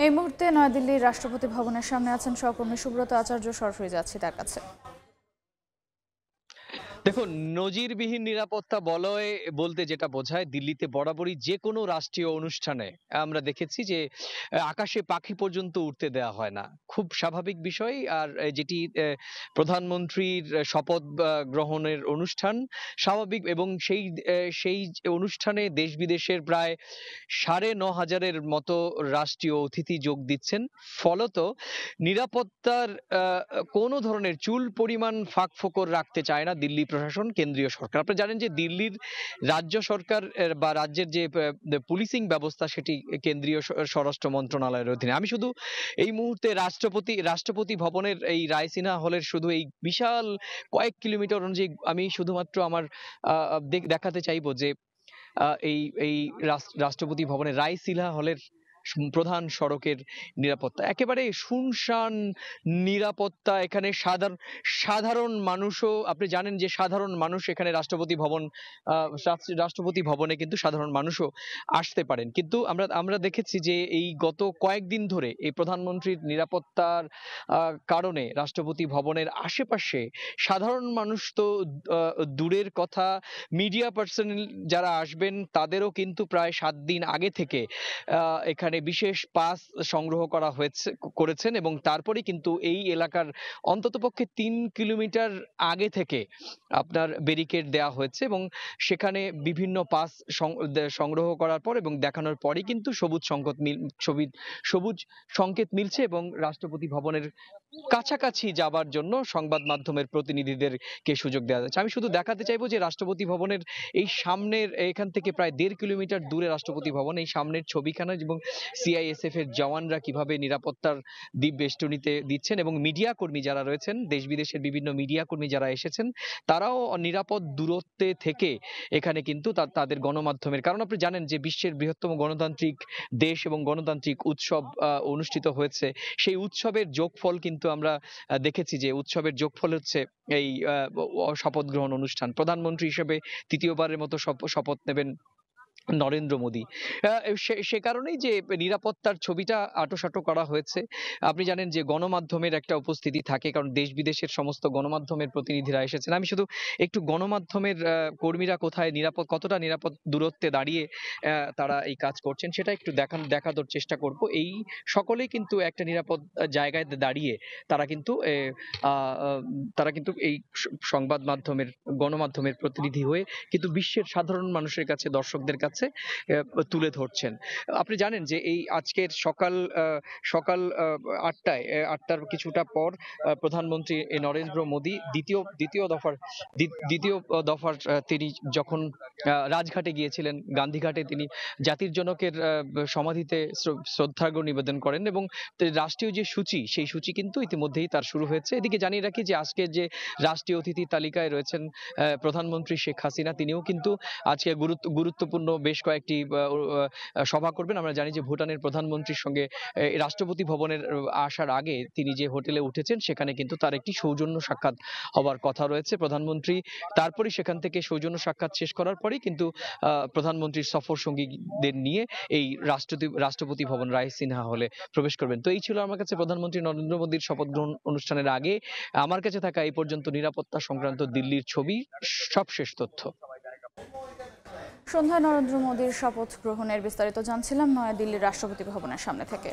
এই মুহূর্তে নয়াদিল্লির রাষ্ট্রপতি ভবনের সামনে আছেন সহকর্মী সুব্রত আচার্য। সরাসরি যাচ্ছি তার কাছে। দেখুন, নজিরবিহীন নিরাপত্তা বলয় বলতে যেটা বোঝায়, দিল্লিতে বরাবরই যে কোনো রাষ্ট্রীয় অনুষ্ঠানে আমরা দেখেছি যে আকাশে পাখি পর্যন্ত উড়তে দেওয়া হয় না। খুব স্বাভাবিক বিষয়। আর যেটি প্রধানমন্ত্রীর শপথ গ্রহণের অনুষ্ঠান, স্বাভাবিক, এবং সেই অনুষ্ঠানে দেশ বিদেশের প্রায় ৯,৫০০-এর মতো রাষ্ট্রীয় অতিথি যোগ দিচ্ছেন। ফলত নিরাপত্তার কোনো ধরনের চুল পরিমাণ ফাঁক-ফোকর রাখতে চায় না দিল্লি প্রশাসন, কেন্দ্রীয় সরকার। আপনারা জানেন যে দিল্লির রাজ্য সরকার বা রাজ্যের যে পুলিশিং ব্যবস্থা, সেটি কেন্দ্রীয় স্বরাষ্ট্র মন্ত্রণালয়ের অধীনে। আমি শুধু এই মুহূর্তে রাষ্ট্রপতি ভবনের এই রায়সিনহা হলের শুধু এই বিশাল কয়েক কিলোমিটার অনুযায়ী আমি শুধুমাত্র আমার দেখাতে চাইবো যে এই এই রাষ্ট্রপতি ভবনের রায়সিনহা হলের প্রধান সড়কের নিরাপত্তা একেবারে শুনশান। নিরাপত্তা এখানে সাধারণ মানুষও, আপনি জানেন যে সাধারণ মানুষ এখানে রাষ্ট্রপতি ভবনে কিন্তু সাধারণ মানুষও আসতে পারেন। কিন্তু আমরা দেখেছি যে এই গত কয়েকদিন ধরে এই প্রধানমন্ত্রীর নিরাপত্তার কারণে রাষ্ট্রপতি ভবনের আশেপাশে সাধারণ মানুষ তো দূরের কথা, মিডিয়া পার্সোনাল যারা আসবেন তাদেরও কিন্তু প্রায় ৭ দিন আগে থেকে এখানে বিশেষ পাস সংগ্রহ করেছেন, এবং তারপরে কিন্তু এই এলাকার অন্ততপক্ষে ৩ কিলোমিটার আগে থেকে আপনার ব্যারিকেড দেওয়া হয়েছে, এবং সেখানে বিভিন্ন পাস সংগ্রহ করার পর এবং দেখানোর পরই কিন্তু সবুজ সংকেত মিলছে, এবং রাষ্ট্রপতি ভবনের কাছাকাছি যাবার জন্য সংবাদ মাধ্যমের প্রতিনিধিদেরকে সুযোগ দেওয়া যাচ্ছে। আমি শুধু দেখাতে চাইবো যে রাষ্ট্রপতি ভবনের এই সামনের, এখান থেকে প্রায় ১.৫ কিলোমিটার দূরে রাষ্ট্রপতি ভবন, এই সামনের ছবিখানা, এবং সিআইএসএফ এর জওয়ানরা কিভাবে নিরাপত্তার বেষ্টনীতে দিচ্ছেন, এবং মিডিয়া কর্মী যারা রয়েছেন, দেশ বিদেশের বিভিন্ন মিডিয়া কর্মী যারা এসেছেন, তারাও নিরাপদ দূরত্বে থেকে এখানে কিন্তু তাদের গণমাধ্যমের, কারণ আপনি জানেন যে বিশ্বের বৃহত্তম গণতান্ত্রিক দেশ এবং গণতান্ত্রিক উৎসব অনুষ্ঠিত হয়েছে। সেই উৎসবের যোগফল কিন্তু আমরা দেখেছি যে উৎসবের যোগফল হচ্ছে এই শপথ গ্রহণ অনুষ্ঠান। প্রধানমন্ত্রী হিসেবে তৃতীয়বারের মতো শপথ নেবেন নরেন্দ্র মোদী। সে কারণেই যে নিরাপত্তার ছবিটা আঁটোসাঁটো করা হয়েছে। আপনি জানেন যে গণমাধ্যমের একটা উপস্থিতি থাকে, কারণ দেশ বিদেশের সমস্ত গণমাধ্যমের প্রতিনিধিরা এসেছেন। আমি শুধু একটু গণমাধ্যমের কর্মীরা কতটা নিরাপদ দূরত্বে দাঁড়িয়ে তারা এই কাজ করছেন সেটা একটু দেখানোর চেষ্টা করব। এই সকলেই কিন্তু একটা নিরাপদ জায়গায় দাঁড়িয়ে তারা কিন্তু এই সংবাদ মাধ্যমের, গণমাধ্যমের প্রতিনিধি হয়ে কিন্তু বিশ্বের সাধারণ মানুষের কাছে, দর্শকদের কাছে তুলে ধরছেন। আপনি জানেন যে এই আজকের সকাল ৮টার কিছুটা পর প্রধানমন্ত্রী নরেন্দ্র মোদী দ্বিতীয় দফার তিনি যখন রাজঘাটে গিয়েছিলেন, গান্ধীঘাটে তিনি জাতির জনকের সমাধিতে শ্রদ্ধার্ঘ্য নিবেদন করেন, এবং রাষ্ট্রীয় যে সূচি, সেই সূচি কিন্তু ইতিমধ্যেই তার শুরু হয়েছে। এদিকে জানিয়ে রাখি যে আজকের যে রাষ্ট্রীয় অতিথির তালিকায় রয়েছেন প্রধানমন্ত্রী শেখ হাসিনা, তিনিও কিন্তু আজকে গুরুত্বপূর্ণ বেশ কয়েকটি সভা করবেন। আমরা জানি যে ভুটানের প্রধানমন্ত্রীর সঙ্গে রাষ্ট্রপতি ভবনের আসার আগে তিনি যে হোটেলে উঠেছেন, সেখানে কিন্তু তার একটি সৌজন্য সাক্ষাৎ হবার কথা রয়েছে। প্রধানমন্ত্রী তারপরে সেখান থেকে সৌজন্য সাক্ষাৎ শেষ করার পরেই কিন্তু প্রধানমন্ত্রীর সফর সঙ্গীদের নিয়ে এই রাষ্ট্রপতি ভবন রায়সিনহা হলে প্রবেশ করবেন। তো এই ছিল আমার কাছে প্রধানমন্ত্রী নরেন্দ্র মোদীর শপথ গ্রহণ অনুষ্ঠানের আগে আমার কাছে থাকা এই পর্যন্ত নিরাপত্তা সংক্রান্ত দিল্লির ছবি, সবশেষ তথ্য। সন্ধ্যায় নরেন্দ্র মোদীর শপথ গ্রহণের বিস্তারিত জানছিলাম নয়াদিল্লির রাষ্ট্রপতি ভবনের সামনে থেকে।